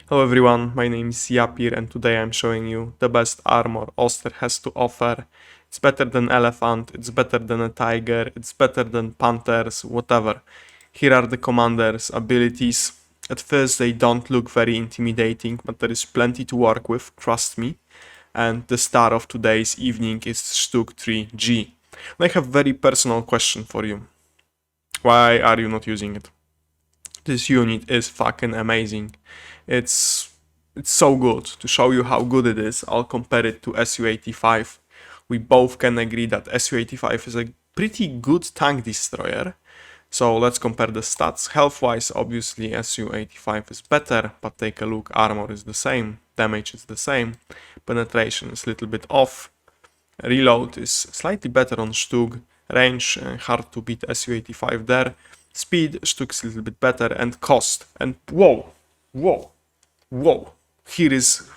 Hello everyone, my name is Yappir and today I'm showing you the best armor Oster has to offer. It's better than elephant, it's better than a tiger, it's better than panthers, whatever. Here are the commander's abilities. At first they don't look very intimidating, but there is plenty to work with, trust me. And the star of today's evening is StuG III G. And I have a very personal question for you. Why are you not using it? This unit is fucking amazing. It's so good. To show you how good it is, I'll compare it to SU-85. We both can agree that SU-85 is a pretty good tank destroyer. So let's compare the stats. Health-wise, obviously SU-85 is better, but take a look, armor is the same, damage is the same, penetration is a little bit off, reload is slightly better on StuG, range hard to beat SU-85 there, speed, StuG is a little bit better, and cost, and whoa, here is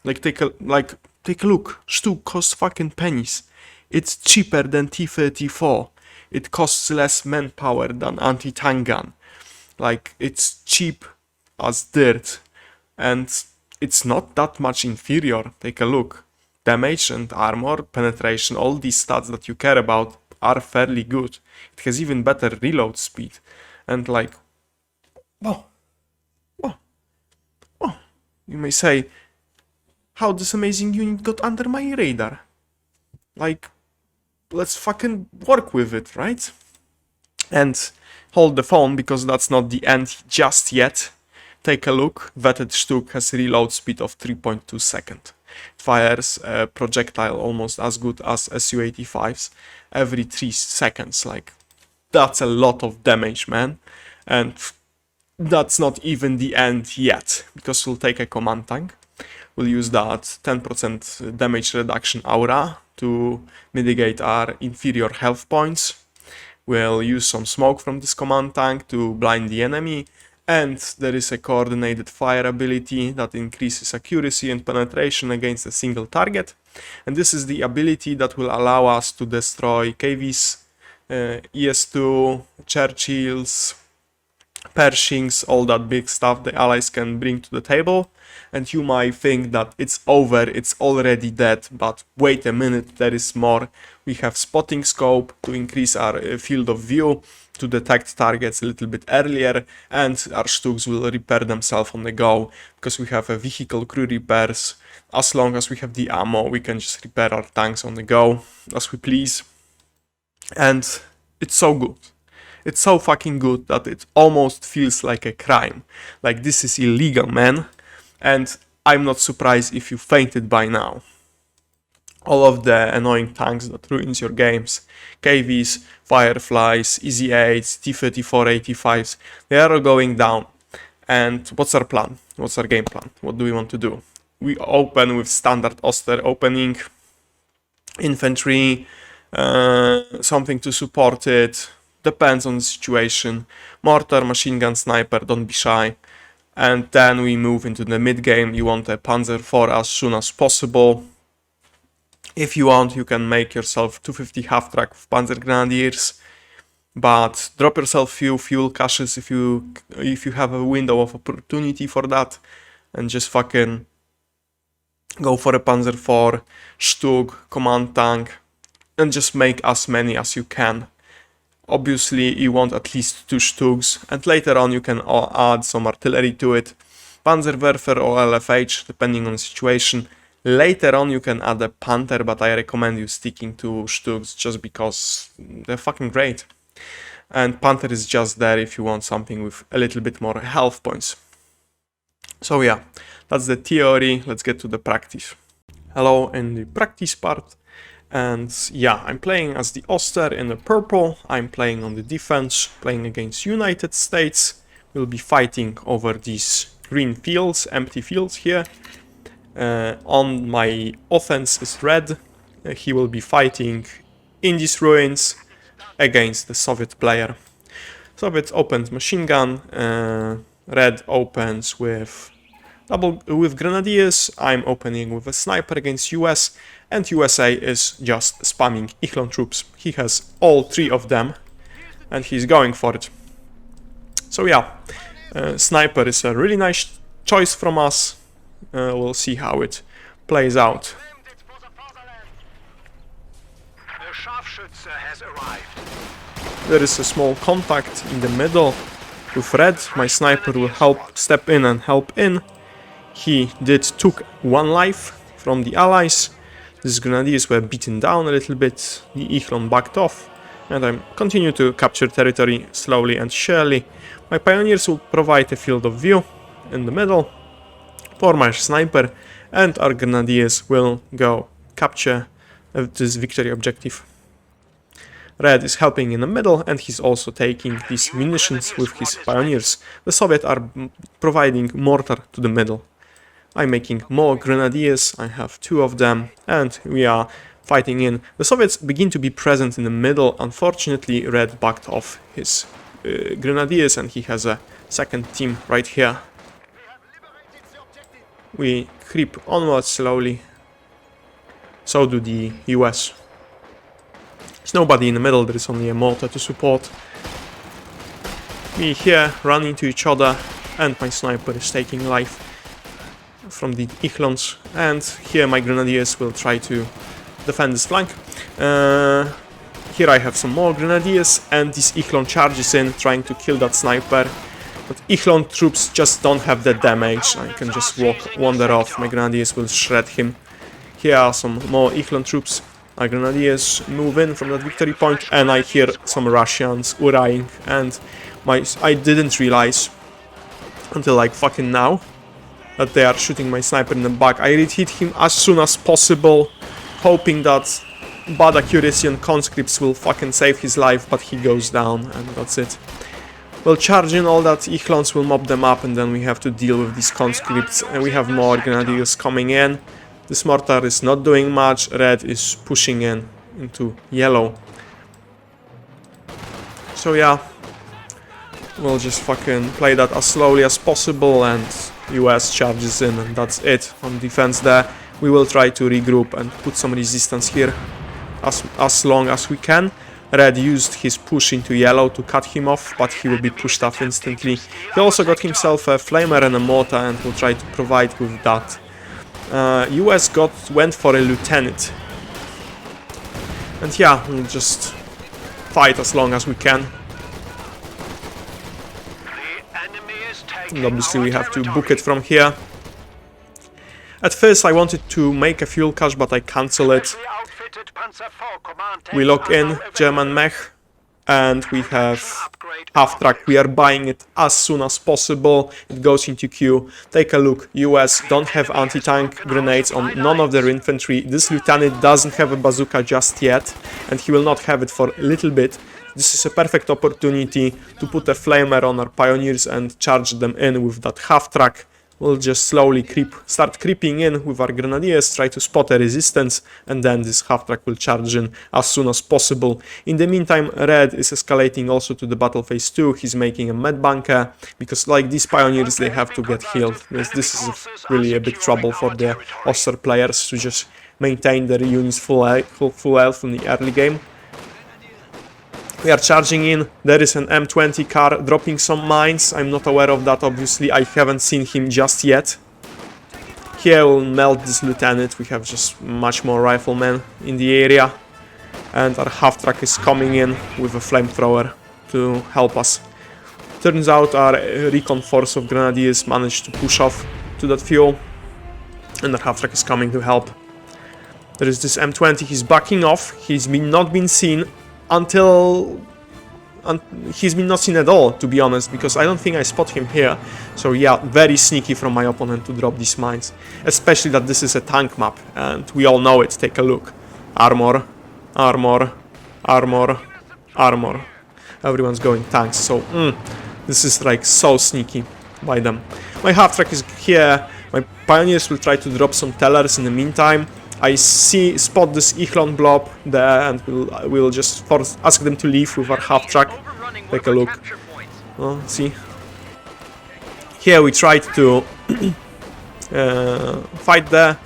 take a look, StuG costs fucking pennies. It's cheaper than T-34. It costs less manpower than anti-tank gun. Like, it's cheap as dirt. And it's not that much inferior. Take a look. Damage and armor, penetration, all these stats that you care about are fairly good. It has even better reload speed. And like, whoa. You may say, how this amazing unit got under my radar? Like, let's fucking work with it, right? And hold the phone, because that's not the end just yet. Take a look. Vetted StuG has reload speed of 3.2 seconds. It fires a projectile almost as good as SU-85's every 3 seconds. Like, that's a lot of damage, man. And that's not even the end yet, because we'll take a command tank. We'll use that 10% damage reduction aura to mitigate our inferior health points. We'll use some smoke from this command tank to blind the enemy, and there is a coordinated fire ability that increases accuracy and penetration against a single target. And this is the ability that will allow us to destroy KVs, ES2, Churchills, Pershings, all that big stuff the allies can bring to the table. And you might think that it's over, it's already dead, but wait a minute, there is more. We have spotting scope to increase our field of view, to detect targets a little bit earlier, and our StuGs will repair themselves on the go, because we have a vehicle crew repairs. As long as we have the ammo, we can just repair our tanks on the go, as we please. And it's so good. It's so fucking good that it almost feels like a crime. Like, this is illegal, man. And I'm not surprised if you fainted by now. All of the annoying tanks that ruins your games, KVs, Fireflies, Easy-8s, T-34-85s, they are all going down. And what's our plan? What's our game plan? What do we want to do? We open with standard Oster opening, infantry, something to support it, depends on the situation, mortar, machine gun, sniper, don't be shy. And then we move into the mid game. You want a Panzer IV as soon as possible. If you want, you can make yourself 250 half-track with Panzer Grenadiers, but drop yourself few fuel caches if you have a window of opportunity for that, and just fucking go for a Panzer IV, StuG, command tank, and just make as many as you can. Obviously, you want at least 2 StuGs, and later on you can add some artillery to it. Panzerwerfer or LFH, depending on the situation. Later on you can add a Panther, but I recommend you sticking to StuGs just because they're fucking great. And Panther is just there if you want something with a little bit more health points. So yeah, that's the theory. Let's get to the practice. Hello in the practice part. And yeah, I'm playing as the Oster in the purple. I'm playing on the defense, playing against United States. We'll be fighting over these green fields, empty fields here. On my offense is red. He will be fighting in these ruins against the Soviet player. Soviet opens machine gun. Red opens with grenadiers. I'm opening with a sniper against US, and USA is just spamming Echelon troops. He has all 3 of them, and he's going for it. So yeah, sniper is a really nice choice from us. We'll see how it plays out. There is a small contact in the middle with red. My sniper will step in and help in. He took 1 life from the allies. These grenadiers were beaten down a little bit. The Echelon backed off. And I continue to capture territory slowly and surely. My pioneers will provide a field of view in the middle for my sniper. And our grenadiers will go capture this victory objective. Red is helping in the middle, and he's also taking these munitions with his pioneers. The Soviets are providing mortar to the middle. I'm making more grenadiers, I have 2 of them, and we are fighting in. The Soviets begin to be present in the middle. Unfortunately, Red backed off his grenadiers, and he has a second team right here. We creep onwards slowly. So do the US. There's nobody in the middle, there is only a mortar to support. We here run into each other, and my sniper is taking life from the Echelons, and here my grenadiers will try to defend this flank. Here I have some more grenadiers, and this Echelon charges in, trying to kill that sniper. But Echelon troops just don't have that damage. I can just wander off, my grenadiers will shred him. Here are some more Echelon troops. Our grenadiers move in from that victory point, and I hear some Russians hurrahing, and I didn't realize until like fucking now that they are shooting my sniper in the back. I hit him as soon as possible, hoping that bad accuracy and conscripts will fucking save his life, but he goes down, and that's it. We'll charge in all that Echelons, will mop them up, and then we have to deal with these conscripts, and we have more grenadiers coming in. This mortar is not doing much. Red is pushing into yellow. So yeah, we'll just fucking play that as slowly as possible, and US charges in, and that's it on defense there. We will try to regroup and put some resistance here as long as we can. Red used his push into yellow to cut him off, but he will be pushed off instantly. He also got himself a flamer and a mortar, and will try to provide with that. US went for a lieutenant. And yeah, we'll just fight as long as we can. And obviously we have to book it from here. At first I wanted to make a fuel cache, but I cancel it. We lock in German mech, and we have half-track. We are buying it as soon as possible. It goes into queue. Take a look. US don't have anti-tank grenades on none of their infantry. This lieutenant doesn't have a bazooka just yet, and he will not have it for a little bit. This is a perfect opportunity to put a flamer on our pioneers and charge them in with that half-track. We'll just slowly start creeping in with our grenadiers, try to spot a resistance, and then this half-track will charge in as soon as possible. In the meantime, Red is escalating also to the battle phase 2. He's making a med bunker, because like these pioneers, they have to get healed. This is really a big trouble for the osteer players to just maintain their units full health in the early game. We are charging in. There is an M20 car dropping some mines. I'm not aware of that, obviously. I haven't seen him just yet. Here we'll melt this lieutenant. We have just much more riflemen in the area. And our half-track is coming in with a flamethrower to help us. Turns out our recon force of grenadiers managed to push off to that fuel. And our half-track is coming to help. There is this M20. He's backing off. He's not been seen until he's been not seen at all, to be honest, because I don't think I spot him here. So yeah, very sneaky from my opponent to drop these mines, especially that this is a tank map, and we all know it. Take a look. Armor, armor, armor, armor. Everyone's going tanks, so this is like so sneaky by them. My half-track is here. My pioneers will try to drop some tellers in the meantime. I spot this Echelon blob there, and we'll just ask them to leave with our half-track. Take a look. Oh, see? Here we tried to fight there.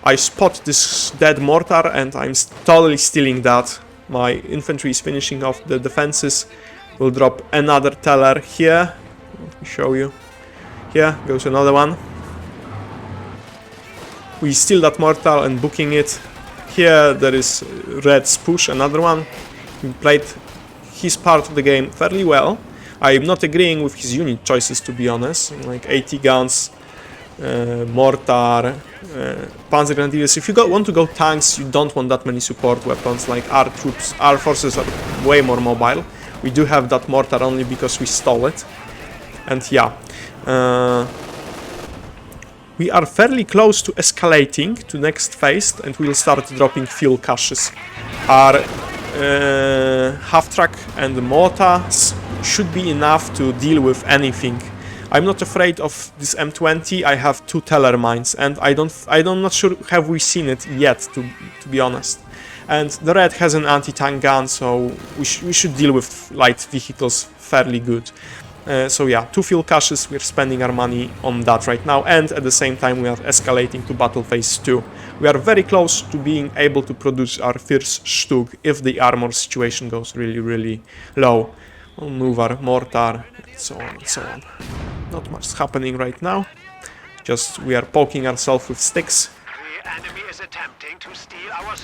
I spot this dead mortar, and I'm totally stealing that. My infantry is finishing off the defenses. We'll drop another teller here. Let me show you. Here goes another one. We steal that mortar and booking it. Here there is Red's push, another one. He played his part of the game fairly well. I am not agreeing with his unit choices, to be honest. Like 80 guns, mortar, panzer grenadiers. If you want to go tanks, you don't want that many support weapons. Like our troops, our forces are way more mobile. We do have that mortar only because we stole it. And yeah, we are fairly close to escalating to next phase, and we will start dropping fuel caches. Our half-track and the mortars should be enough to deal with anything. I'm not afraid of this M20. I have 2 teller mines, and I'm not sure have we seen it yet, to be honest. And the Red has an anti-tank gun, so we should deal with light vehicles fairly good. So yeah, 2 fuel caches, we're spending our money on that right now, and at the same time we are escalating to battle phase 2. We are very close to being able to produce our first StuG if the armor situation goes really low. We'll move our mortar, and so on and so on. Not much is happening right now, just we are poking ourselves with sticks.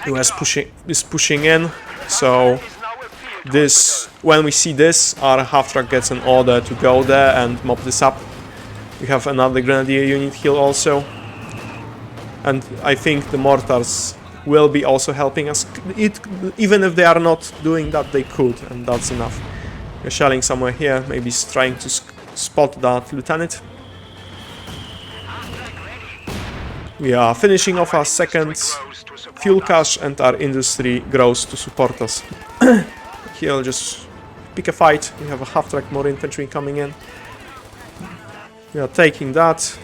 US is pushing in, so this, when we see this, our half-track gets an order to go there and mop this up. We have another grenadier unit here also, and I think the mortars will be also helping us. Even if they are not doing that, they could, and that's enough. We're shelling somewhere here, maybe he's trying to spot that lieutenant. We are finishing off our second fuel cache, and our industry grows to support us. Here I'll just pick a fight. We have a half-track more infantry coming in. We are taking that.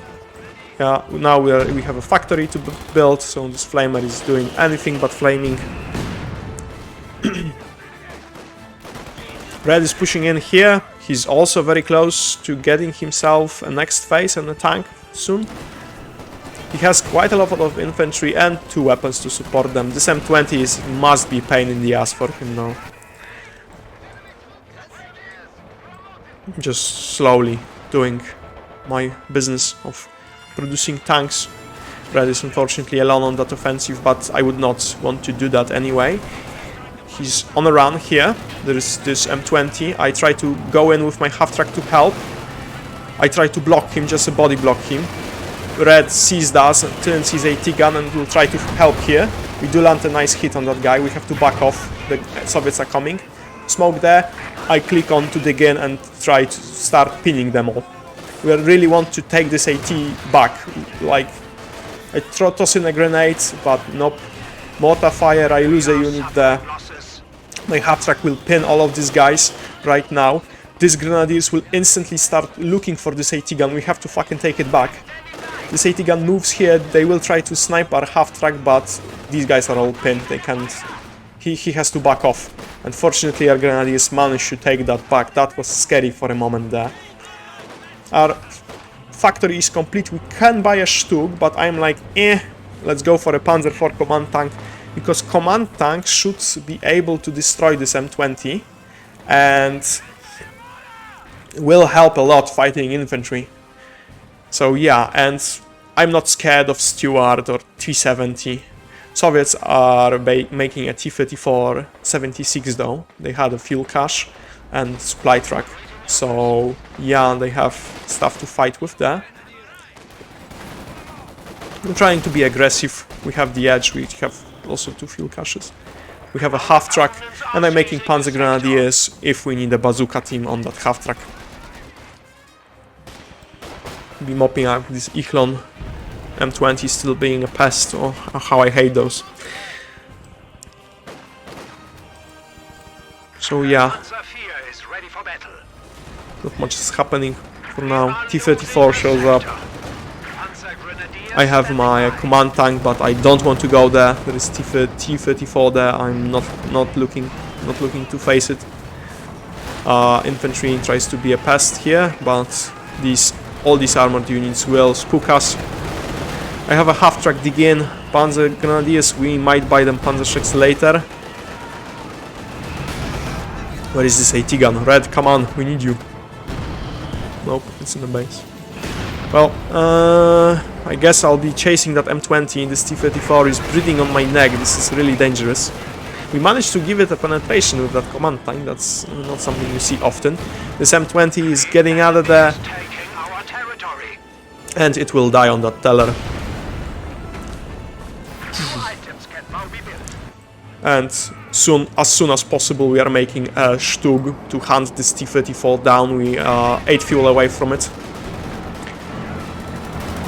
Yeah, now we have a factory to build, so this flamer is doing anything but flaming. Red is pushing in here. He's also very close to getting himself a next phase and a tank soon. He has quite a lot of infantry and 2 weapons to support them. This M20 must be a pain in the ass for him now. Just slowly doing my business of producing tanks. Red is unfortunately alone on that offensive, but I would not want to do that anyway. He's on a run here. There is this M20. I try to go in with my half-track to help. I try to block him, just a body block him. Red sees us and turns his AT gun and will try to help here. We do land a nice hit on that guy. We have to back off. The Soviets are coming. Smoke there. I click on to dig in and try to start pinning them all. We really want to take this AT back. Like, I toss in a grenade, but nope. Mortar fire, I lose a unit there. My half-track will pin all of these guys right now. These grenadiers will instantly start looking for this AT gun. We have to fucking take it back. This AT gun moves here. They will try to snipe our half-track, but these guys are all pinned. They can't... He has to back off. Unfortunately, our grenadiers managed to take that back. That was scary for a moment there. Our factory is complete. We can buy a StuG, but I'm like, let's go for a Panzer IV command tank, because command tanks should be able to destroy this M20 and will help a lot fighting infantry. So yeah, and I'm not scared of Stuart or T-70. Soviets are making a T-34 76 though. They had a fuel cache and supply truck. So yeah, they have stuff to fight with there. I'm trying to be aggressive. We have the edge, we have also 2 fuel caches. We have a half-track, and I'm making Panzer Grenadiers if we need a bazooka team on that half-track. Be mopping up this Echelon M20 still being a pest. Oh, how I hate those. So yeah, not much is happening for now. T-34 shows up. I have my command tank, but I don't want to go there. There is T-34 there. I'm not looking to face it. Infantry tries to be a pest here, but all these armored units will spook us. I have a half-track dig in. Panzer Grenadiers, we might buy them Panzerschrecks later. Where is this AT gun? Red, come on, we need you. Nope, it's in the base. Well, I guess I'll be chasing that M20. This T-34 is breathing on my neck. This is really dangerous. We managed to give it a penetration with that command tank. That's not something you see often. This M20 is getting out of there. And it will die on that teller. And as soon as possible we are making a StuG to hunt this T-34 down. We are 8 fuel away from it.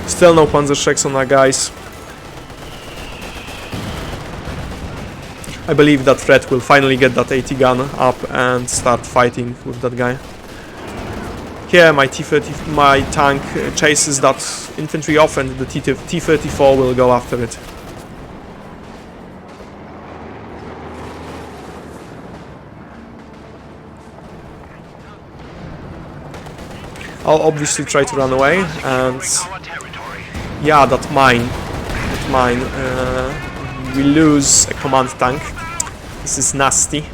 Still no Panzerschrecks on our guys. I believe that Fred will finally get that 80 gun up and start fighting with that guy. Here my tank chases that infantry off and the T-34 will go after it. I'll obviously try to run away, and yeah, that mine, we lose a command tank. This is nasty.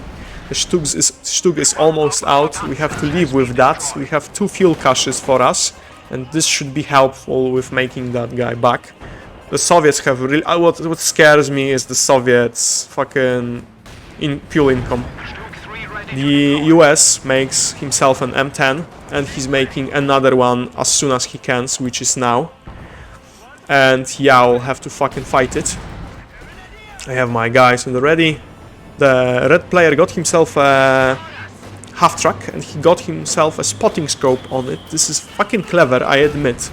The StuG is almost out. We have to live with that. We have 2 fuel caches for us, and this should be helpful with making that guy back. The Soviets have really... what scares me is the Soviets' fucking fuel income. The US makes himself an M10, and he's making another one as soon as he can, which is now. And yeah, I'll have to fucking fight it. I have my guys on the ready. The red player got himself a half-track, and he got himself a spotting scope on it. This is fucking clever, I admit.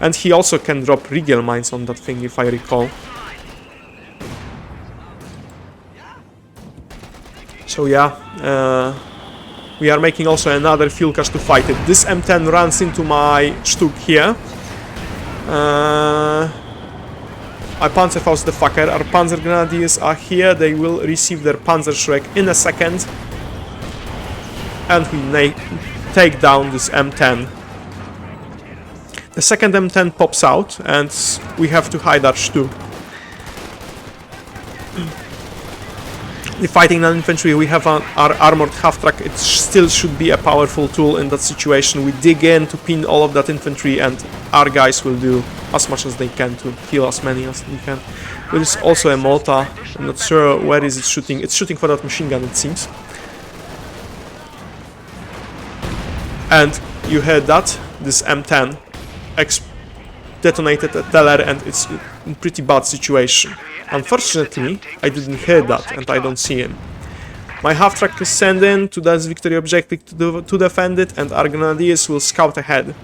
And he also can drop Rigel mines on that thing, if I recall. So yeah, we are making also another fuel cache to fight it. This M10 runs into my StuG here. I Panzerfaust the fucker. Our Panzer Grenadiers are here. They will receive their Panzerschreck in a second. And we take down this M10. The second M10 pops out, and we have to hide our StuG. The fighting non-infantry, we have our armored half-track. It still should be a powerful tool in that situation. We dig in to pin all of that infantry, and our guys will do as much as they can to kill as many as we can. There is also a Malta. I'm not sure where is it shooting. It's shooting for that machine gun, it seems. And you heard that? This M10 detonated a teller, and it's in pretty bad situation. Unfortunately, I didn't hear that, and I don't see him. My half-track is sent in to that victory objective to defend it, and our grenadiers will scout ahead.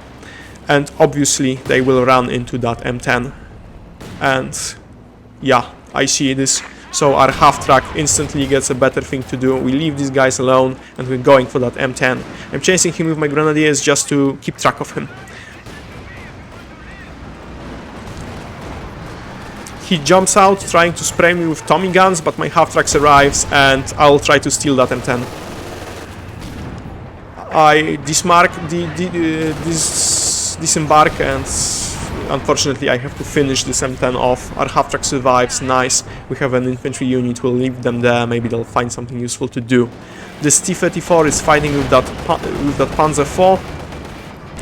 And obviously, they will run into that M10. And yeah, I see this. So our half-track instantly gets a better thing to do. We leave these guys alone, and we're going for that M10. I'm chasing him with my grenadiers just to keep track of him. He jumps out, trying to spray me with Tommy guns, but my half-tracks arrives, and I'll try to steal that M10. I disembark, and unfortunately I have to finish this M10 off. Our half-track survives, nice. We have an infantry unit, we'll leave them there, maybe they'll find something useful to do. This T-34 is fighting with that Panzer IV.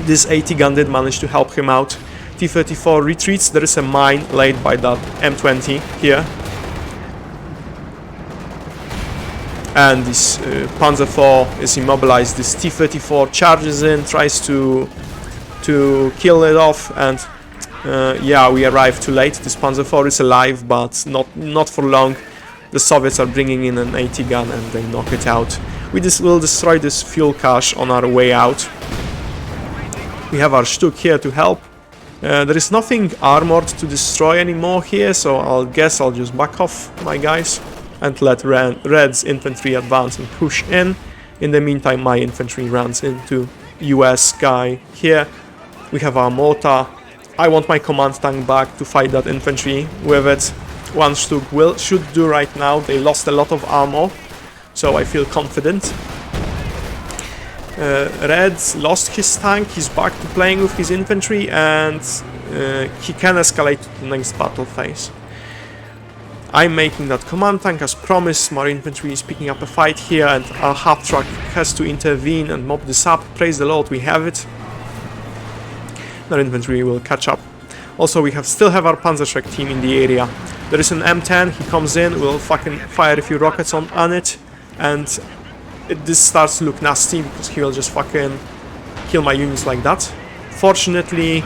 This 80 gun did manage to help him out. T-34 retreats. There is a mine laid by that M20 here. And this Panzer IV is immobilized. This T-34 charges in, tries to kill it off, and yeah, we arrive too late. This Panzer IV is alive, but not for long. The Soviets are bringing in an 80 gun, and they knock it out. We will destroy this fuel cache on our way out. We have our StuG here to help. There is nothing armored to destroy anymore here, so I'll just back off my guys and let Red's infantry advance and push in. In the meantime, my infantry runs into US guy here. We have our mortar. I want my command tank back to fight that infantry with it. One StuG should do right now. They lost a lot of armor, so I feel confident. Red's lost his tank, he's back to playing with his infantry, and he can escalate to the next battle phase. I'm making that command tank as promised. My infantry is picking up a fight here, and our half-track has to intervene and mop this up. Praise the Lord, we have it. Their infantry will catch up. Also, we still have our Panzerschreck team in the area. There is an M10, he comes in, we'll fucking fire a few rockets on it, and this starts to look nasty because he will just fucking kill my units like that. Fortunately,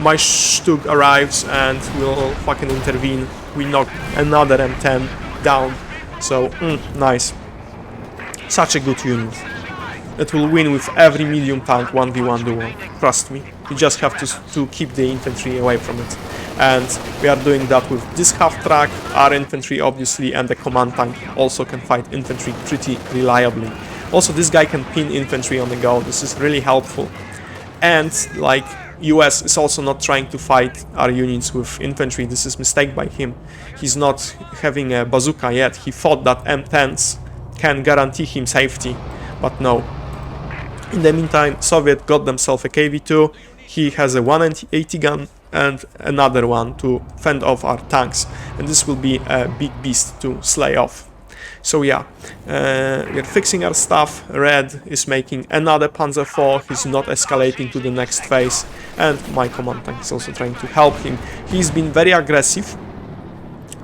my StuG arrives and will fucking intervene. We knock another M10 down. So, nice. Such a good unit. It will win with every medium tank 1v1 duel. Trust me. You just have to keep the infantry away from it. And we are doing that with this half-track, our infantry obviously, and the command tank also can fight infantry pretty reliably. Also, this guy can pin infantry on the go. This is really helpful. And, like, US is also not trying to fight our units with infantry. This is a mistake by him. He's not having a bazooka yet. He thought that M10s can guarantee him safety, but no. In the meantime, Soviet got themselves a KV-2. He has a 180 gun and another one to fend off our tanks. And this will be a big beast to slay off. So yeah, we're fixing our stuff. Red is making another Panzer IV. He's not escalating to the next phase. And my command tank is also trying to help him. He's been very aggressive,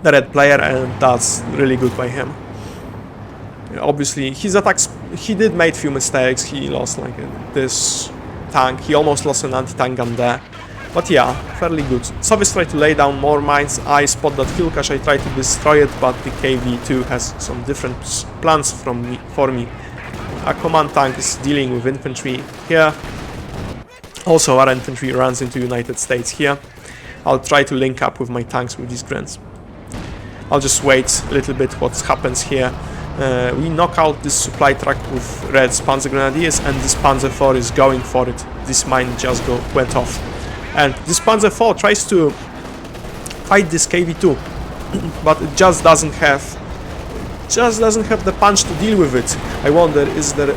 the red player, and that's really good by him. Obviously, his attacks, he did make few mistakes. He lost like this tank. He almost lost an anti-tank gun there. But yeah, fairly good. Soviets try to lay down more mines. I spot that fuel cache, I try to destroy it, but the KV-2 has some different plans for me. Our command tank is dealing with infantry here. Also, our infantry runs into United States here. I'll try to link up with my tanks with these grants. I'll just wait a little bit what happens here. We knock out this supply truck with Red's Panzer Grenadiers, and this Panzer IV is going for it. This mine just went off. And this Panzer IV tries to fight this KV-2, but it just doesn't have the punch to deal with it. I wonder, is there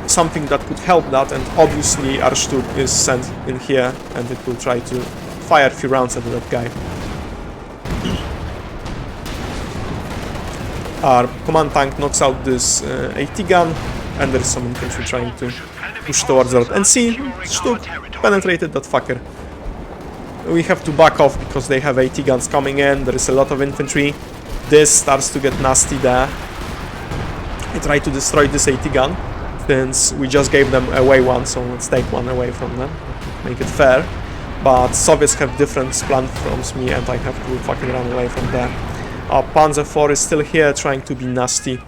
something that could help that? And obviously our StuG is sent in here, and it will try to fire a few rounds at that guy. Our command tank knocks out this AT gun, and there is some infantry trying to push towards that. And see, StuG penetrated that fucker. We have to back off because they have AT guns coming in. There is a lot of infantry. This starts to get nasty there. I try to destroy this AT gun since we just gave them away one, so let's take one away from them. Make it fair. But Soviets have different plans from me, and I have to fucking run away from there. Our Panzer IV is still here trying to be nasty.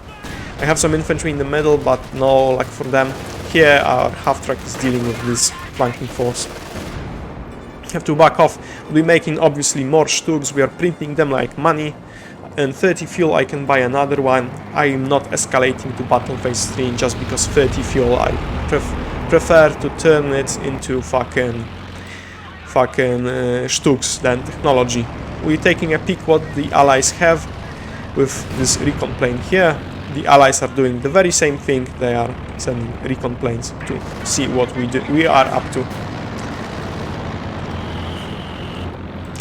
I have some infantry in the middle, but no luck for them. Here our half-track is dealing with this flanking force. Have to back off. We'll be making obviously more StuGs. We are printing them like money. And 30 fuel, I can buy another one. I am not escalating to battle phase 3 just because 30 fuel. I prefer to turn it into fucking StuGs than technology. We're taking a peek what the allies have with this recon plane here. The allies are doing the very same thing. They are sending recon planes to see what we are up to.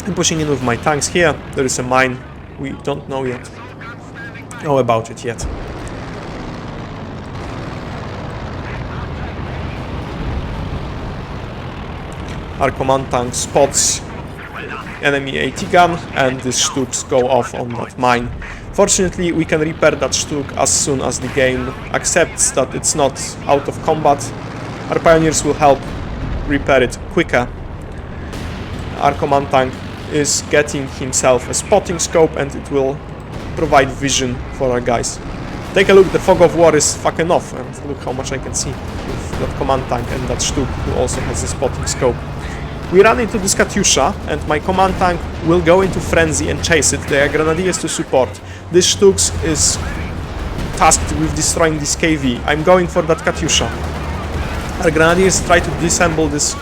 I'm pushing in with my tanks here. There is a mine. We don't know about it yet. Our command tank spots enemy AT gun, and the StuGs go off on that mine. Fortunately, we can repair that StuG as soon as the game accepts that it's not out of combat. Our pioneers will help repair it quicker. Our command tank is getting himself a spotting scope, and it will provide vision for our guys. Take a look, the fog of war is fucking off, and look how much I can see with that command tank and that StuG who also has a spotting scope. We run into this Katyusha, and my command tank will go into frenzy and chase it. There are grenadiers to support. This StuG is tasked with destroying this KV. I'm going for that Katyusha. Our grenadiers try to disable this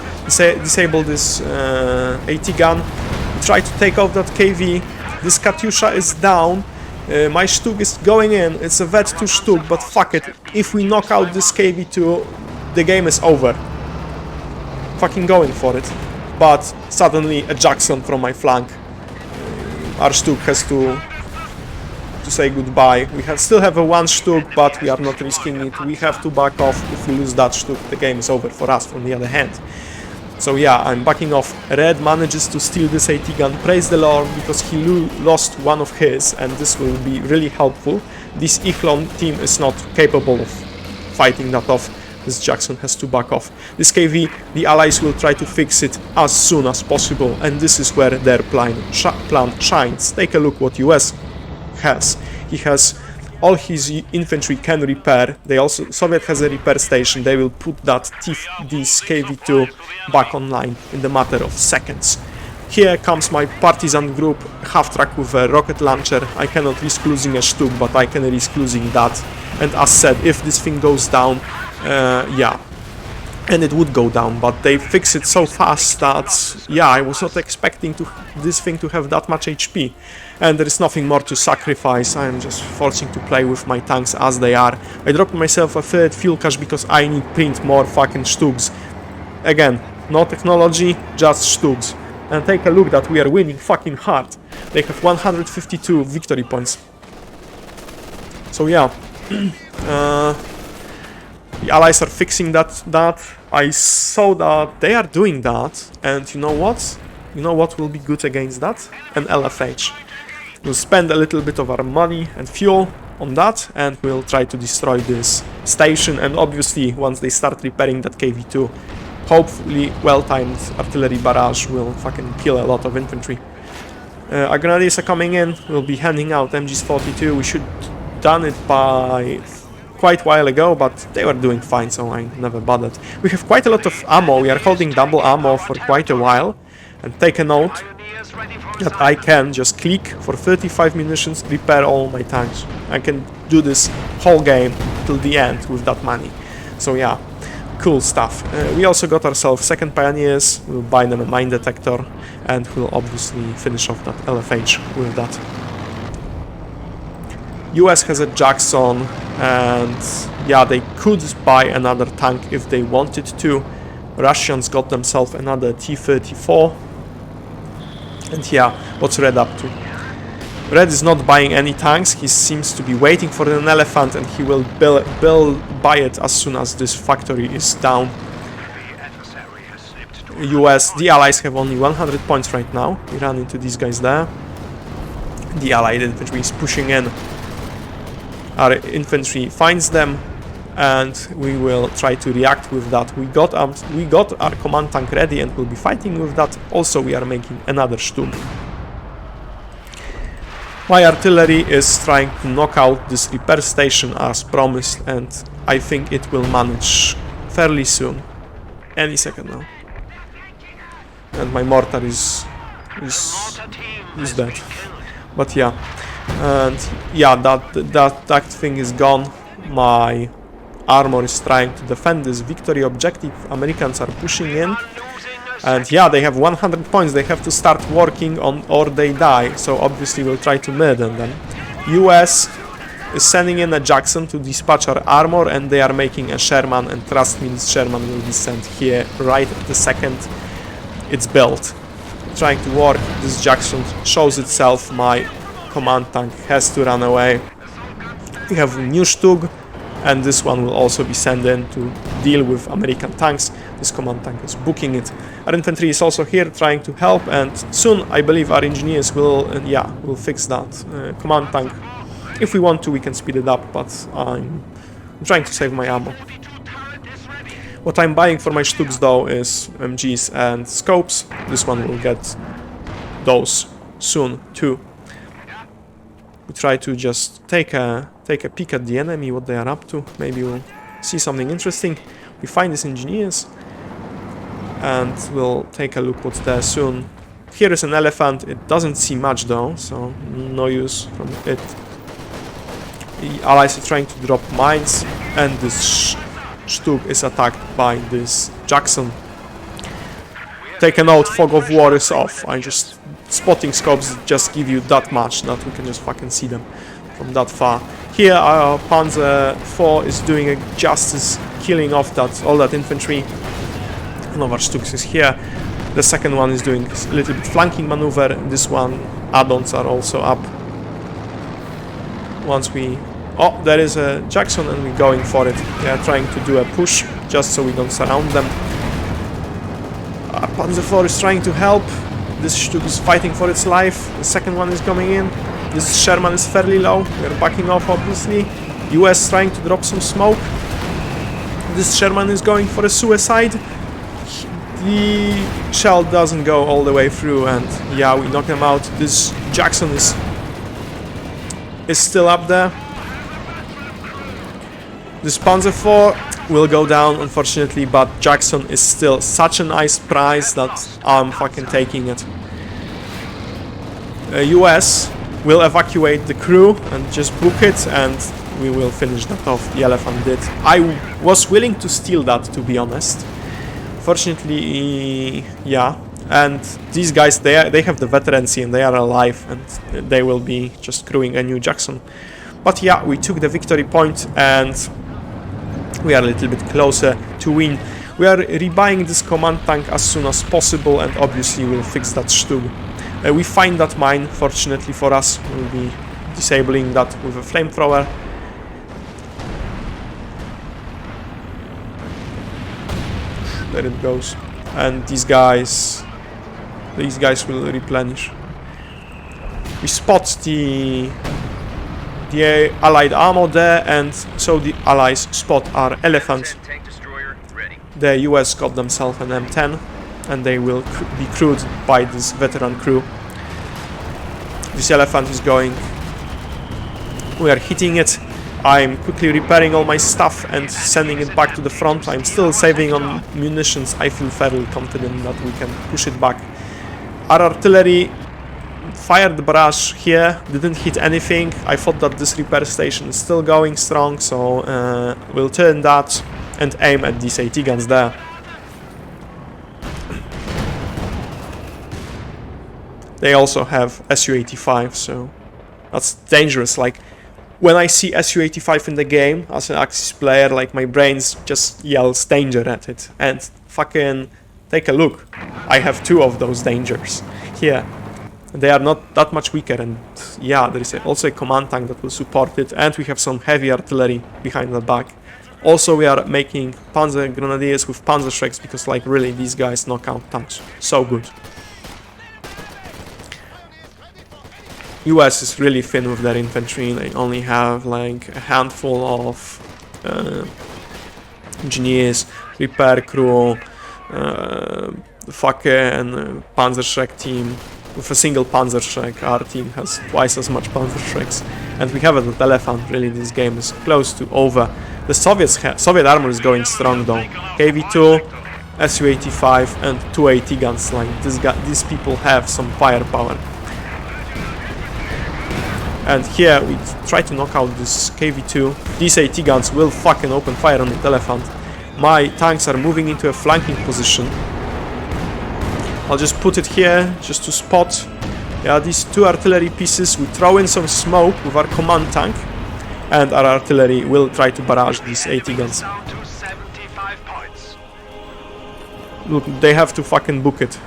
AT gun. Try to take off that KV. This Katyusha is down. My StuG is going in. It's a Vet 2 StuG, but fuck it. If we knock out this KV2, the game is over. Fucking going for it. But suddenly a Jackson from my flank. Our StuG has to say goodbye. We still have a one StuG, but we are not risking it. We have to back off. If we lose that StuG, the game is over for us, on the other hand. So yeah, I'm backing off. Red manages to steal this AT gun, praise the Lord, because he lost one of his, and this will be really helpful. This Echelon team is not capable of fighting that off. This Jackson has to back off. This KV, the allies will try to fix it as soon as possible, and this is where their plan shines. Take a look what US has. He has all his infantry can repair. Soviet has a repair station. They will put this KV-2 back online in the matter of seconds. Here comes my partisan group, half-track with a rocket launcher. I cannot risk losing a StuG, but I can risk losing that. And as said, if this thing goes down, yeah, and it would go down, but they fix it so fast that, yeah, I was not expecting this thing to have that much HP. And there is nothing more to sacrifice. I am just forcing to play with my tanks as they are. I dropped myself a third fuel cache because I need print more fucking StuGs. Again, no technology, just StuGs. And take a look that we are winning fucking hard. They have 152 victory points. So yeah, the allies are fixing that. I saw that they are doing that, and you know what? You know what will be good against that? An LFH. We'll spend a little bit of our money and fuel on that, and we'll try to destroy this station. And obviously, once they start repairing that KV-2, hopefully well-timed artillery barrage will fucking kill a lot of infantry. Our grenadiers are coming in. We'll be handing out MGs 42. We should done it by quite a while ago, but they were doing fine, so I never bothered. We have quite a lot of ammo. We are holding double ammo for quite a while. And take a note that I can just click for 35 munitions, repair all my tanks. I can do this whole game till the end with that money. So yeah, cool stuff. We also got ourselves second pioneers. We'll buy them a mine detector, and we'll obviously finish off that LFH with that. US has a Jackson, and yeah, they could buy another tank if they wanted to. Russians got themselves another T-34. And yeah, what's Red up to? Red is not buying any tanks. He seems to be waiting for an elephant, and he will buy it as soon as this factory is down. US, the allies have only 100 points right now. We ran into these guys there. The allied infantry is pushing in. Our infantry finds them, and we will try to react with that. We got our command tank ready, and we'll be fighting with that. Also, we are making another StuG. My artillery is trying to knock out this repair station as promised, and I think it will manage fairly soon. Any second now. And my mortar is dead. But yeah. And yeah, that thing is gone. My armor is trying to defend this victory objective. Americans are pushing in. And yeah, they have 100 points. They have to start working on or they die. So obviously we'll try to murder them. US is sending in a Jackson to dispatch our armor, and they are making a Sherman, and trust me, this Sherman will be sent here right at the second it's built. Trying to work. This Jackson shows itself. My command tank has to run away. We have a new StuG, and this one will also be sent in to deal with American tanks. This command tank is booking it. Our infantry is also here trying to help, and soon I believe our engineers will fix that command tank. If we want to, we can speed it up, but I'm trying to save my ammo. What I'm buying for my StuGs though is MGs and scopes. This one will get those soon too. We try to just take a peek at the enemy, what they are up to. Maybe we'll see something interesting. We find these engineers, and we'll take a look what's there soon. Here is an elephant. It doesn't see much though, so no use from it. The allies are trying to drop mines, and this StuG is attacked by this Jackson. Take a note, fog of war is off. Spotting scopes just give you that much that we can just fucking see them from that far. Here our Panzer IV is doing a justice, killing off all that infantry. One of our StuGs is here. The second one is doing a little bit flanking maneuver. This one, add-ons are also up. Once we... Oh, there is a Jackson, and we're going for it. They are trying to do a push just so we don't surround them. Our Panzer IV is trying to help. This StuG is fighting for its life. The second one is coming in. This Sherman is fairly low. We're backing off, obviously. US trying to drop some smoke. This Sherman is going for a suicide. The shell doesn't go all the way through, and yeah, we knock them out. This Jackson is still up there. This Panzer IV will go down, unfortunately, but Jackson is still such a nice prize that I'm fucking taking it. US will evacuate the crew and just book it, and we will finish that off. The Elephant did. I was willing to steal that, to be honest. Fortunately, yeah. And these guys, they have the veterancy and they are alive, and they will be just crewing a new Jackson. But yeah, we took the victory point, and we are a little bit closer to win. We are rebuying this command tank as soon as possible, and obviously we'll fix that StuG. We find that mine, fortunately for us. We'll be disabling that with a flamethrower. There it goes. And these guys will replenish. We spot the allied ammo there, and so the allies spot our Elephant. The US got themselves an M10, and they will be crewed by this veteran crew. This Elephant is going. We are hitting it. I'm quickly repairing all my stuff and sending it back to the front. I'm still saving on munitions. I feel fairly confident that we can push it back. Our artillery fired the barrage here, didn't hit anything. I thought that this repair station is still going strong, so we'll turn that and aim at these AT guns there. They also have Su-85, so that's dangerous. Like, when I see Su-85 in the game as an Axis player, like, my brains just yells danger at it. And fucking take a look. I have two of those dangers here. They are not that much weaker, and yeah, there is also a command tank that will support it, and we have some heavy artillery behind the back. Also, we are making Panzer Grenadiers with Panzerschrecks, because, like, really, these guys knock out tanks so good. US is really thin with their infantry. They only have like a handful of engineers, repair crew, fucking Panzerschreck team. With a single Panzerschreck, our team has twice as much Panzerschrecks, and we have it with Elephant. Really, this game is close to over. The Soviet armor is going strong though. KV-2, Su-85, and 2 AT guns. Like, these people have some firepower. And here we try to knock out this KV-2. These AT guns will fucking open fire on the Elephant. My tanks are moving into a flanking position. I'll just put it here just to spot. Yeah, these two artillery pieces. We throw in some smoke with our command tank, and our artillery will try to barrage these AT guns. Look, they have to fucking book it.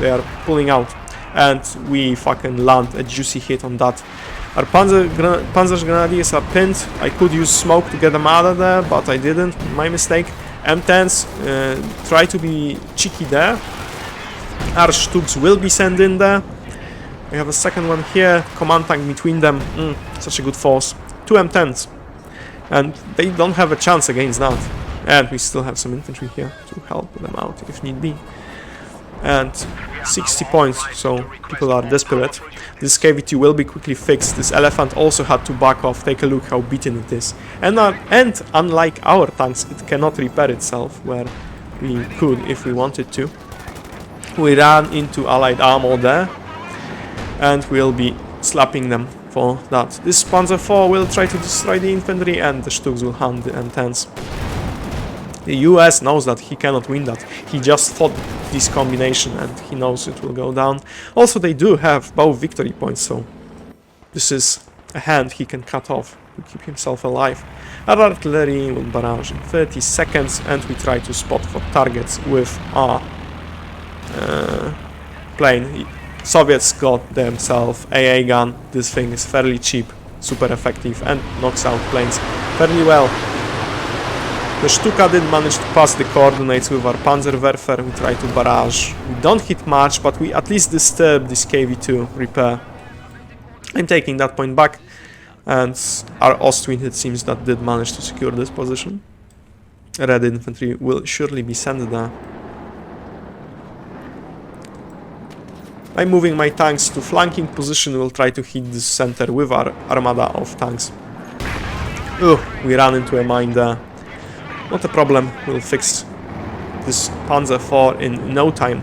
They are pulling out, and we fucking land a juicy hit on that. Our Panzer Grenadiers are pinned. I could use smoke to get them out of there, but I didn't. My mistake. M10s try to be cheeky there. Our StuGs will be sent in there. We have a second one here. Command tank between them. Such a good force. 2 M10s. And they don't have a chance against that. And we still have some infantry here to help them out if need be. And 60 points, so people are desperate. This KV-2 will be quickly fixed. This Elephant also had to back off. Take a look how beaten it is. And unlike our tanks, it cannot repair itself, where we could if we wanted to. We ran into allied ammo there, and we'll be slapping them for that. This Panzer IV will try to destroy the infantry, and the StuGs will hunt the M10s. The US knows that he cannot win that. He just fought this combination and he knows it will go down. Also, they do have both victory points, so this is a hand he can cut off to keep himself alive. Our artillery will barrage in 30 seconds, and we try to spot for targets with our plane. Soviets got themselves AA gun. This thing is fairly cheap, super effective, and knocks out planes fairly well. The StuG did manage to pass the coordinates with our Panzerwerfer. We try to barrage. We don't hit much, but we at least disturb this KV-2 repair. I'm taking that point back. And our Ostwind, it seems, that did manage to secure this position. Red infantry will surely be sent there. I'm moving my tanks to flanking position. We'll try to hit this center with our armada of tanks. Ugh, we ran into a mine there. Not a problem, we'll fix this Panzer IV in no time.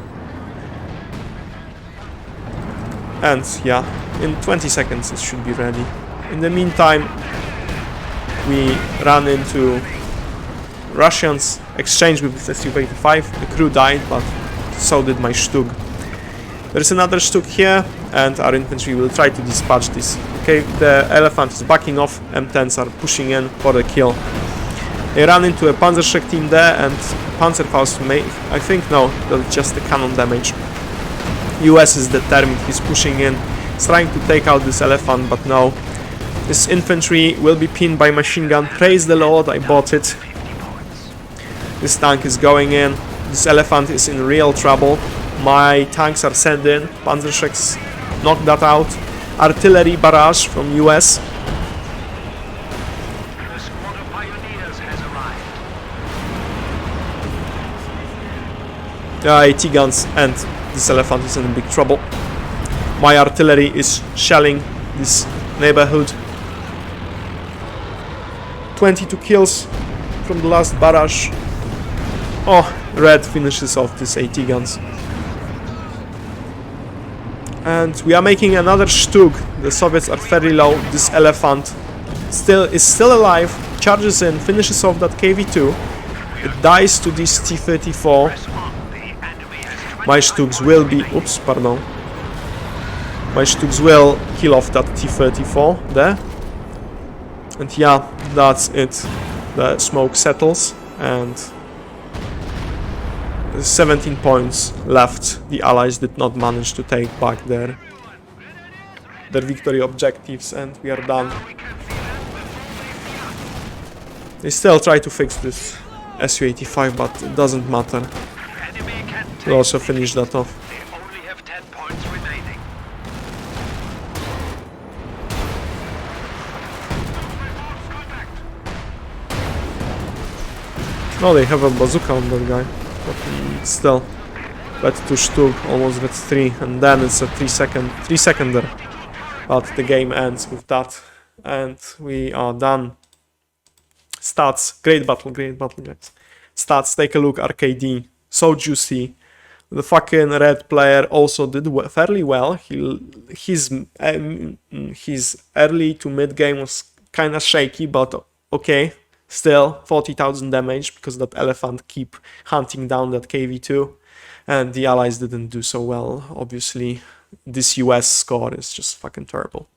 And yeah, in 20 seconds it should be ready. In the meantime, we ran into Russians, exchanged with this Su-85. The crew died, but so did my StuG. There's another StuG here, and our infantry will try to dispatch this. Okay, the Elephant is backing off, M10s are pushing in for the kill. They ran into a Panzerschreck team there, and Panzerfaust may, I think, no, that's just the cannon damage. US is determined, he's pushing in, he's trying to take out this Elephant, but no. This infantry will be pinned by machine gun. Praise the Lord, I bought it. This tank is going in. This Elephant is in real trouble. My tanks are sent in. Panzerschrecks knock that out. Artillery barrage from US. AT guns, and this Elephant is in big trouble. My artillery is shelling this neighborhood. 22 kills from the last barrage. Oh, Red finishes off these AT guns. And we are making another StuG. The Soviets are fairly low. This Elephant is still alive, charges in, finishes off that KV-2. It dies to this T-34. My StuGs will be... Oops, pardon. My StuGs will kill off that T-34 there. And yeah, that's it. The smoke settles, and 17 points left. The Allies did not manage to take back their victory objectives, and we are done. They still try to fix this Su-85, but it doesn't matter. We'll also finish that off. Oh, they have a bazooka on that guy, but still. Red 2 StuG, almost Red 3, and then it's a 3-seconder. But the game ends with that, and we are done. Stats, great battle, guys. Stats, take a look, RKD, so juicy. The fucking red player also did fairly well. His early to mid game was kinda shaky, but okay. Still 40,000 damage because that Elephant keep hunting down that KV-2, and the Allies didn't do so well. Obviously, this US score is just fucking terrible.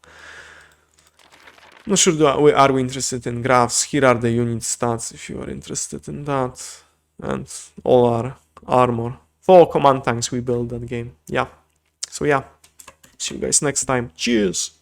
Not sure are we interested in graphs. Here are the unit stats if you are interested in that, and all our armor. 4 command tanks we built that game. Yeah. So yeah, see you guys next time. Cheers.